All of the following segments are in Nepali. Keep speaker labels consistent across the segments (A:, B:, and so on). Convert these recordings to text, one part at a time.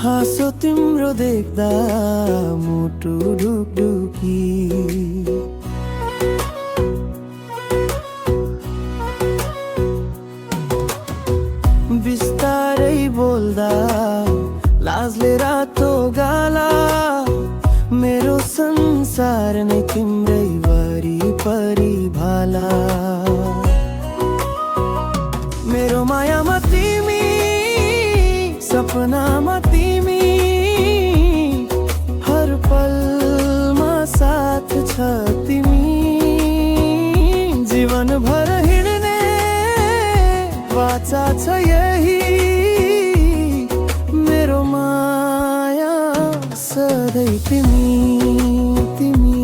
A: हाँसो तिम्रो देख्दा मुटु ढुकढुकी। बिस्तारै बोल्दा लाजले रातो गाला, मेरो संसार नै तिम्रै वरिपरि भाला। मेरो मायामा तिमी, सपनामा तिमी, हर पलमा साथ छ तिमी। जीवनभर हिँड्ने वाचा छ यही, मेरो माया सधैँ तिमी तिमी।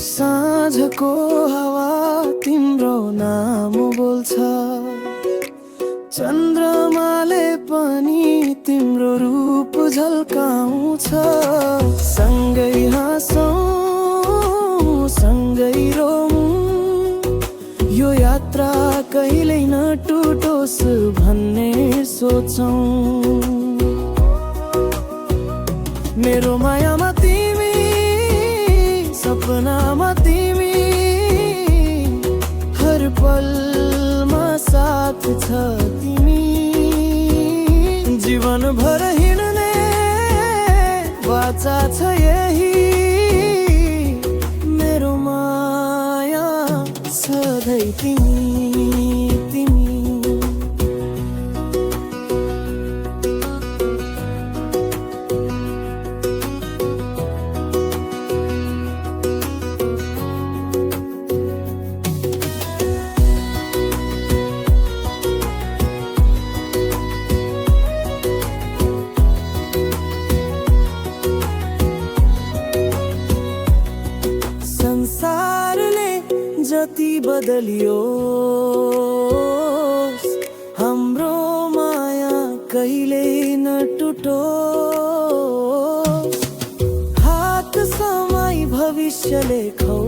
A: साँझको हावा तिम्रो नाम बोल्छ, चन्द्रमाले पनि तिम्रो रूप झल्काउँछ। सँगै हाँसौँ सँगै रोऊँ, यो यात्रा कहिल्यै नटुटोस् भन्ने सोचौँ। मेरो मायामा तिमी, सपनामा तिमी, हर पलमा साथ छ तिमी। जीवनभर हिँड्ने वाचा छ यही, मेरो माया सधैँ तिमी तिमी। संसारले जति बदलियोस्, हाम्रो माया कहिल्यै नटुटोस्। हात समाई भविष्य लेखौँ,